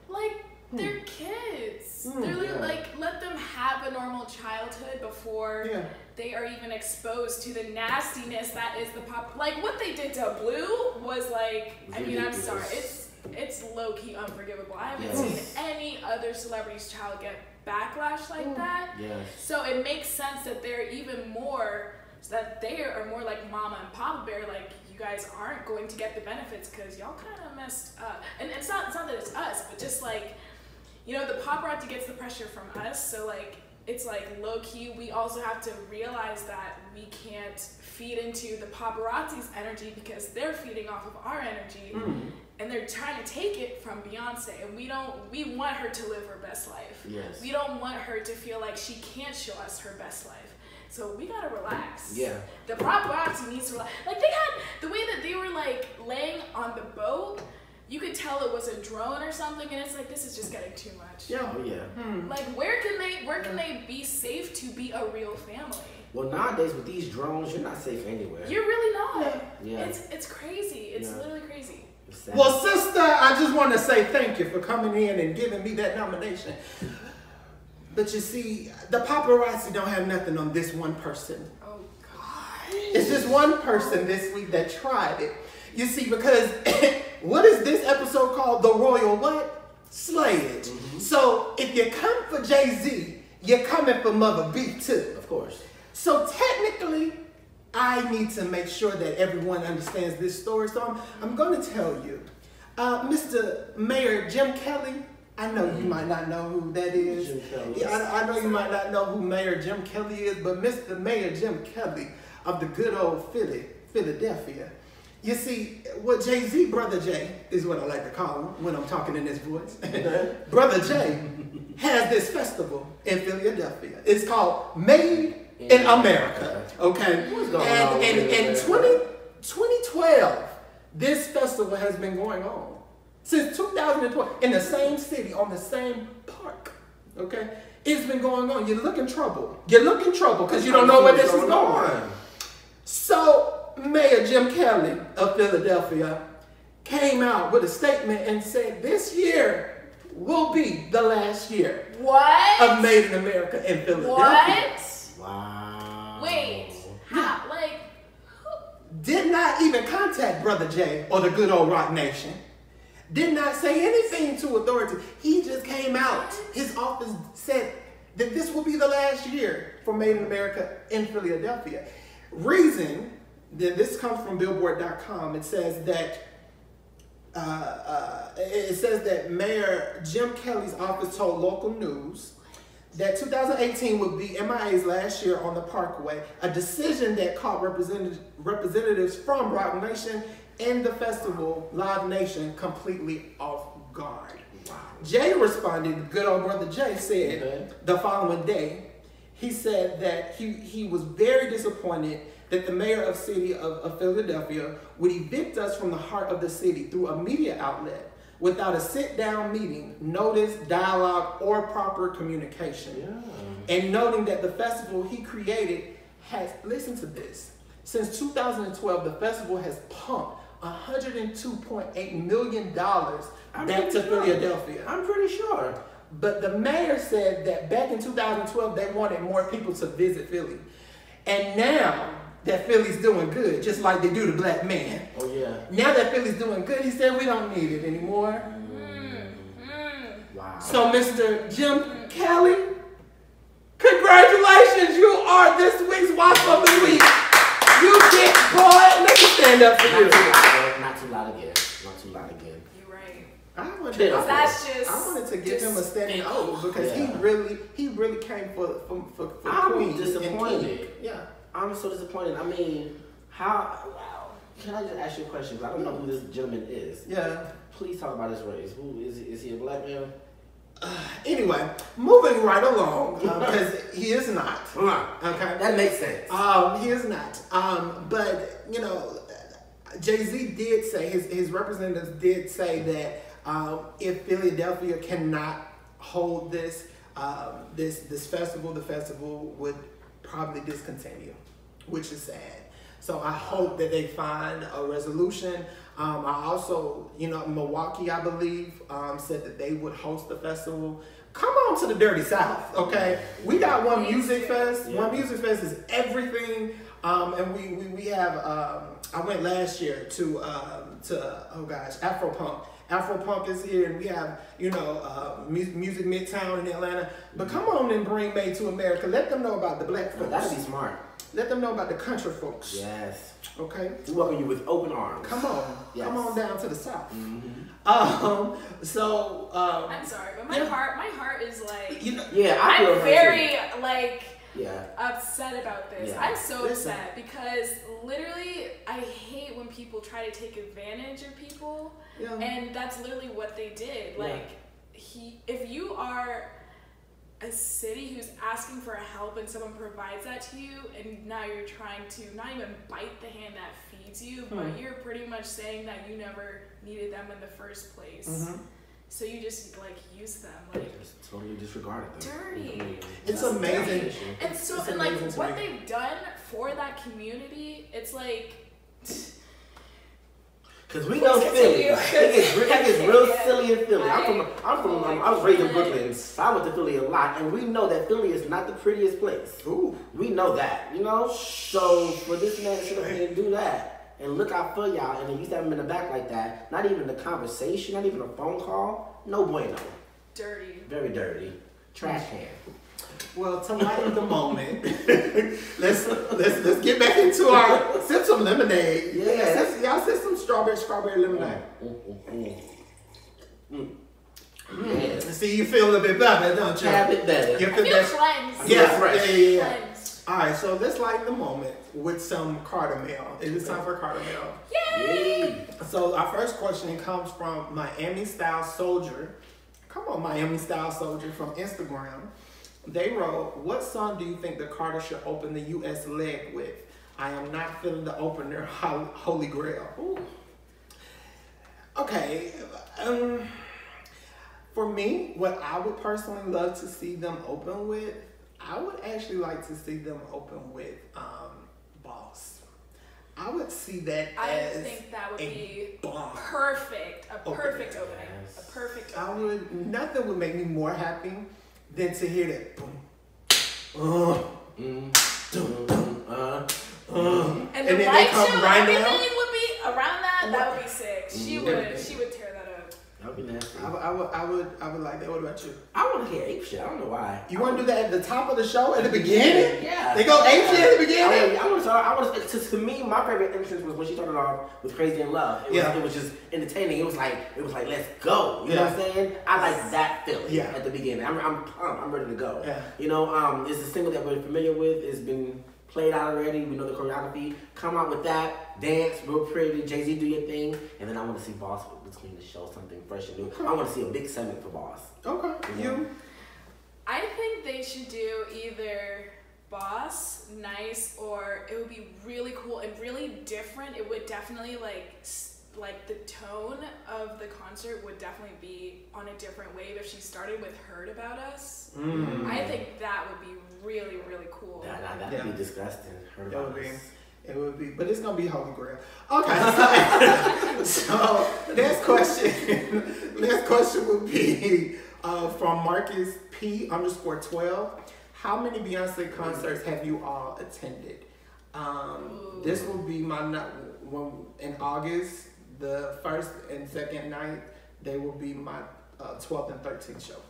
Like, they're kids. They're like, let them have a normal childhood before they are even exposed to the nastiness that is the pop. Like, what they did to Blue was like, I mean, I'm sorry, it's low-key unforgivable. I haven't seen any other celebrity's child get backlash like that. So it makes sense that they're even more, so that they are more like Mama and Papa Bear. Like, you guys aren't going to get the benefits because y'all kind of messed up. And it's not that it's us, but just like, you know, the paparazzi gets the pressure from us, so like, it's like low-key, we also have to realize that we can't feed into the paparazzi's energy because they're feeding off of our energy, and they're trying to take it from Beyonce, and we want her to live her best life. We don't want her to feel like she can't show us her best life. So we gotta relax. The paparazzi needs to relax. Like, they had, the way that they were like laying on the boat, you could tell it was a drone or something, and it's like, this is just getting too much. Like, where can they be safe to be a real family? Well, nowadays with these drones, you're not safe anywhere. You're really not. It's crazy. It's literally crazy. Well, sister, I just want to say thank you for coming in and giving me that nomination. But you see, the paparazzi don't have nothing on this one person. Oh, God. It's just one person this week that tried it. You see, because what is this episode called? The Royal what? Slayage. So if you come for Jay-Z, you're coming for Mother B too. Of course. So technically, I need to make sure that everyone understands this story. So I'm going to tell you. Mr. Mayor Jim Kelly, I know you might not know who that is. Jim Kelly. Yeah, I know you might not know who Mayor Jim Kelly is, but Mr. Mayor Jim Kelly of the good old Philadelphia. You see, what Jay-Z, Brother Jay, is what I like to call him when I'm talking in this voice. Brother Jay has this festival in Philadelphia. It's called Made in America. Okay? And in 2012, this festival has been going on. Since 2012, in the same city, on the same park. Okay? It's been going on. You look in trouble. You look in trouble because you don't know where this is going. So, Mayor Jim Kelly of Philadelphia came out with a statement and said this year will be the last year of Made in America in Philadelphia. Wow. Wait, how? Like, did not even contact Brother Jay or the good old Rock Nation. Did not say anything to authority. He just came out. His office said that this will be the last year for Made in America in Philadelphia. Reason, this comes from Billboard.com. It says that Mayor Jim Kelly's office told local news that 2018 would be MIA's last year on the Parkway, a decision that caught representatives from Rock Nation and the festival Live Nation completely off guard. Wow. Jay responded, good old Brother Jay said the following day, he said that he was very disappointed that the mayor of city of Philadelphia would evict us from the heart of the city through a media outlet without a sit-down meeting, notice, dialogue, or proper communication. And noting that the festival he created has, listen to this, since 2012, the festival has pumped $102.8 million back to Philadelphia. I'm pretty sure. But the mayor said that back in 2012, they wanted more people to visit Philly. And now that Philly's doing good, just like they do the black man. Oh, yeah. Now that Philly's doing good, he said we don't need it anymore. Wow. So, Mr. Jim Kelly, congratulations, you are this week's Wasp of the Week. You get, boy, let me stand up for you. Not too loud again. Not too loud again. You're right. I wanted to give him a standing O because he really came for I'm disappointed. Yeah. I'm so disappointed. I mean, can I just ask you a question? Because I don't know who this gentleman is. Yeah. Please talk about his race. Who is he a black man? Anyway, moving right along, because he is not. Okay. That makes sense. He is not. But, you know, Jay-Z did say, his representatives did say that if Philadelphia cannot hold this, this festival, the festival would probably discontinue, which is sad. So I hope that they find a resolution. I also, Milwaukee, I believe, said that they would host the festival. Come on to the Dirty South, okay? We got One Music Fest. One Music Fest is everything. And we have, I went last year to Afropunk. Afropunk is here, and we have, Music Midtown in Atlanta. But come on and bring May to America. Let them know about the black folks. That'd be smart. Let them know about the country folks. Yes. Okay. We welcome you with open arms. Come on. Yes. Come on down to the South. Mm-hmm. I'm sorry, but my heart is like. I'm very upset about this. Yeah. I'm so upset because literally I hate when people try to take advantage of people, and that's literally what they did. If you are a city who's asking for help and someone provides that to you, and now you're trying to not even bite the hand that feeds you, but you're pretty much saying that you never needed them in the first place. Mm-hmm. So you just use them just totally disregarded them. Dirty. It's amazing. Dirty. And so what they've done for that community, it's like. Cause we know Philly, it gets real silly in Philly. I was raised in Brooklyn, so I went to Philly a lot, and we know that Philly is not the prettiest place. Ooh, we know that, So for this man to sit up here and do that, and look out for y'all, and then you stab him in the back like that, not even a conversation, not even a phone call, no bueno. Dirty. Very dirty. Trash can. Well, to lighten the moment, let's get back into our sip some lemonade. Yeah, y'all sip some strawberry lemonade. Yeah. See, you feel a little bit better, don't you? A bit better. You feel cleansed. Yeah. All right, so let's lighten the moment with some Carter Mail. It is time for Carter Mail. Yay! So our first question comes from Miami Style Soldier. Come on, Miami Style Soldier from Instagram. They wrote, what song do you think the Carter should open the U.S. leg with? I am not feeling the opener, Holy Grail. Ooh. Okay. For me, what I would personally love to see them open with, I would actually like to see them open with Boss. I would see that as I think that would be bomb. Perfect. A perfect opening. Yes. A perfect opening. Nothing would make me more happy than to hear that boom. And the light show, everything would be around that. That would be sick. She would tear that up. That would be nasty. I would like that. What about you? I want to hear ape shit. I don't know why. You want to do that at the top of the show at the beginning? Yeah. They go ape shit at the beginning. To me, my favorite entrance was when she started off with Crazy in Love. It was just entertaining. It was like let's go. You know what I'm saying? I like that feeling at the beginning. I'm pumped. I'm ready to go. Yeah. It's a single that we're familiar with. It's been played out already. We know the choreography. Come out with that. Dance real pretty. Jay-Z, do your thing. And then I want to see Boss between the show, something fresh and new. I want to see a big segment for Boss. Okay. You? I think they should do either Boss, Nice, or it would be really cool and really different. It would definitely like the tone of the concert would definitely be on a different wave if she started with Heard About Us. I think that would be really, really cool. That would be disgusting. Heard About Us. It would be, but it's gonna be Holy Grail. Okay, so next question would be from Marcus P_12. How many Beyonce concerts have you all attended? This will be my in August. The first and second night, they will be my 12th and 13th show.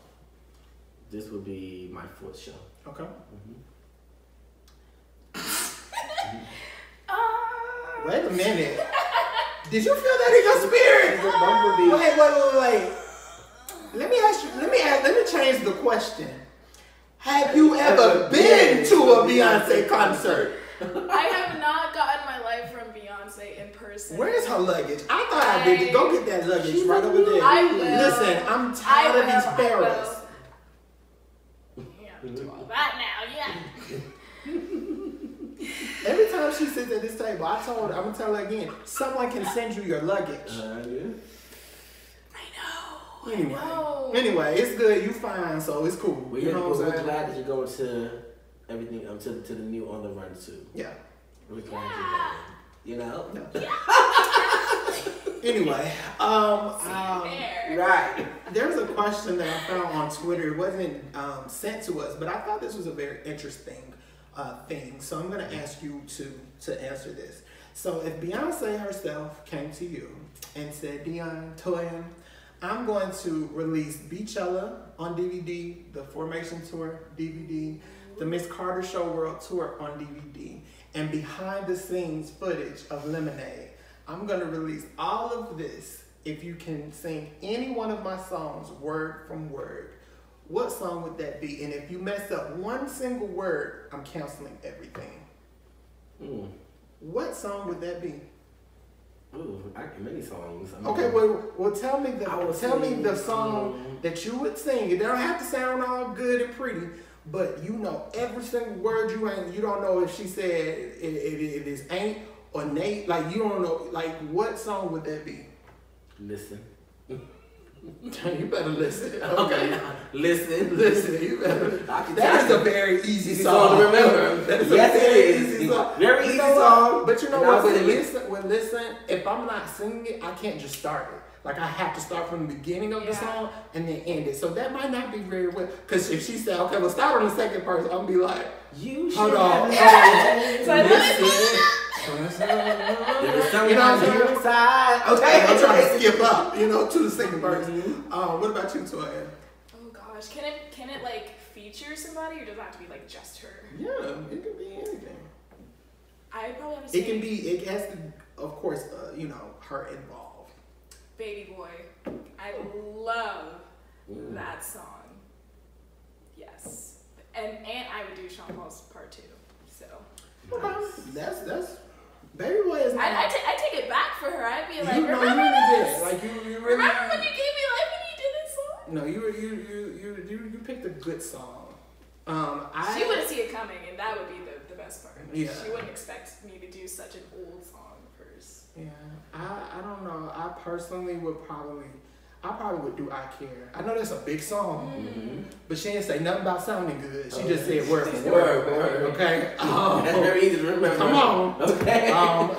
This will be my 4th show. Okay. Wait a minute. Did you feel that in your spirit? Wait. Let me change the question. Have you ever been to a Beyonce concert? I have not gotten my life from Beyonce in person. Where's her luggage? I thought I did. Go get that luggage right over there. I will. Listen, I'm tired of these sparrows. Yeah, do all that now, yeah. Every time she sits at this table, I'm gonna tell her again, someone can send you your luggage. I know. Anyway, it's good. You fine, so it's cool. Well, you know what I'm we're saying? glad that you're going to everything, to the new On the Run too. Yeah. We're glad you're going. You know? Anyway, right. There's a question that I found on Twitter. It wasn't sent to us, but I thought this was a very interesting thing. So I'm going to ask you to answer this. So if Beyonce herself came to you and said, Dion, Toyin, I'm going to release Beachella on DVD, the Formation Tour DVD, the Miss Carter Show World Tour on DVD, and behind the scenes footage of Lemonade. I'm going to release all of this if you can sing any one of my songs word from word. What song would that be? And if you mess up one single word, I'm canceling everything. What song would that be? Ooh, I can many songs. Okay, well tell me the song that you would sing. It don't have to sound all good and pretty, but you know every single word. You don't know if she said it is ain't or Nate. Like you don't know. Like what song would that be? Listen. You better listen. Okay. Listen. You better. That is a very easy song to remember. That is yes, a very it is. easy song. Very easy song. But you know what? Listen, if I'm not singing it, I can't just start it. Like I have to start from the beginning of the song and then end it. So that might not be very well. Because if she said, okay, well start on the second verse, I'm gonna be like, hold on. You know what I'm saying? Okay, I'm trying to skip up, to the second verse. What about you, Toyin? Oh gosh, can it like feature somebody, or does it have to be like just her? Yeah, it can be anything. I probably have to say it has to, of course, her involved. Baby Boy. I love that song. Yes. And I would do Sean Paul's part 2. So. Okay. That's Baby Boy is not. I take it back for her. I'd be like, remember you really this? did. Like you really. Remember when you gave me life when you did this song? No, you picked a good song. She wouldn't see it coming, and that would be the best part. Yeah. She wouldn't expect me to do such an old song of hers. Yeah, I don't know. I personally would probably do I Care. I know that's a big song, but she didn't say nothing about sounding good. She just said word for word. Okay? Very easy to remember. Come on. Okay.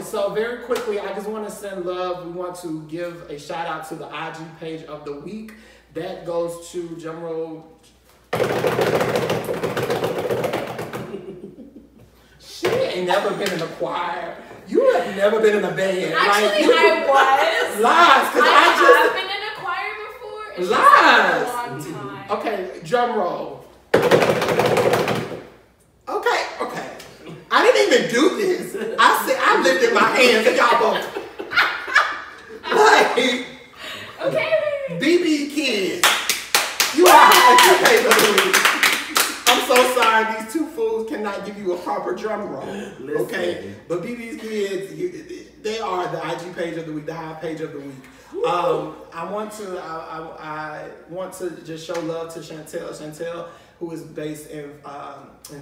So very quickly, I just want to send love. We want to give a shout out to the IG page of the week. That goes to drumroll. She ain't never been in a choir. You have never been in a band. Actually, I was. Lies, because I have been in a choir before. And lies. A long time. Okay, drum roll. Okay. I didn't even do this. I lifted my hands and y'all both. Like, okay. BB Kids. You are highest paid of the week. I'm so sorry, these two fools cannot give you a proper drum roll. Okay? But BB's Kids, they are the IG page of the week, the Hive page of the week. I want to just show love to Chantel, who is based in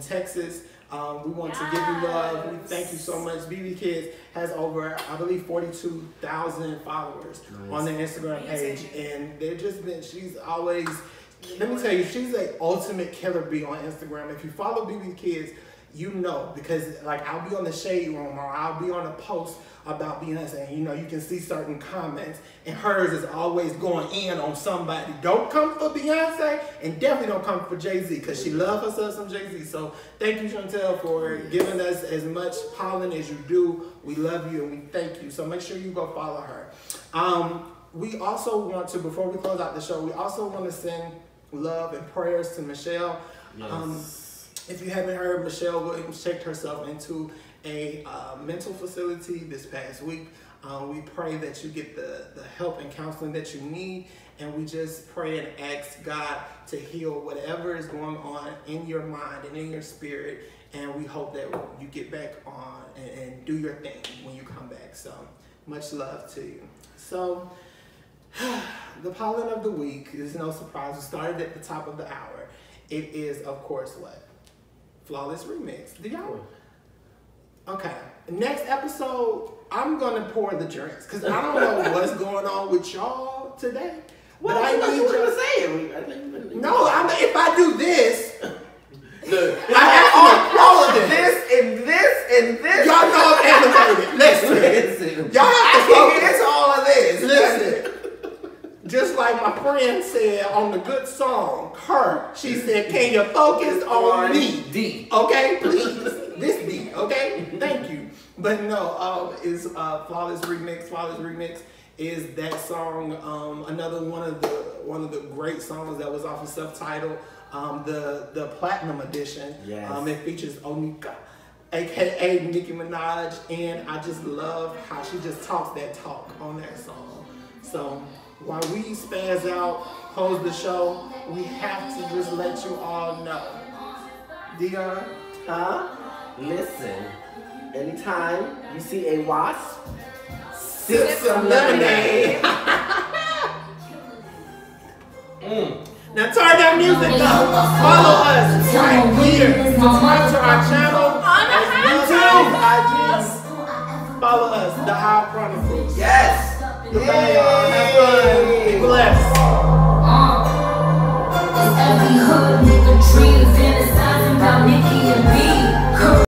Texas. We want to give you love. We thank you so much. BB Kids has over, I believe, 42,000 followers on their Instagram page, and she's always. Let me tell you, she's an ultimate killer bee on Instagram. If you follow BB Kids, you know, because like I'll be on the Shade Room or I'll be on a post about Beyonce, and you can see certain comments, and hers is always going in on somebody. Don't come for Beyonce, and definitely don't come for Jay-Z, because she loves herself some Jay-Z. So thank you, Chantel, for giving us as much pollen as you do. We love you and we thank you. So make sure you go follow her. We also want to, before we close out the show, we also want to send love and prayers to Michelle. Yes. If you haven't heard, Michelle Williams checked herself into a mental facility this past week. We pray that you get the help and counseling that you need, and we just pray and ask God to heal whatever is going on in your mind and in your spirit, and we hope that you get back on and do your thing when you come back. So much love to you. So the pollen of the week is no surprise. We started at the top of the hour. It is, of course, what? Flawless Remix. Do y'all? Okay. Next episode, I'm going to pour the drinks, because I don't know what's going on with y'all today, Well, but I need you you to say it. No, if I do this, look, I have to make all of this. And this. Y'all know I'm animated. Listen. Y'all have to focus. All of this. Listen. Just like my friend said on the good song, her, she said, can you focus on me? D. Okay, please. This D, okay? Thank you. But no, it's Flawless Remix is that song, another one of the great songs that was off of Self-Titled, the Platinum Edition. Yes. It features Onika, aka Nicki Minaj, and I just love how she just talks that talk on that song. So while we spaz out, close the show, we have to just let you all know. Dion, Listen, anytime you see a wasp, sip some lemonade. Now turn that music up. Follow us right here. Subscribe to our channel On YouTube, IG. Follow us, the Hive Chronicles. yes. Goodbye, y'all. Have fun. Be blessed.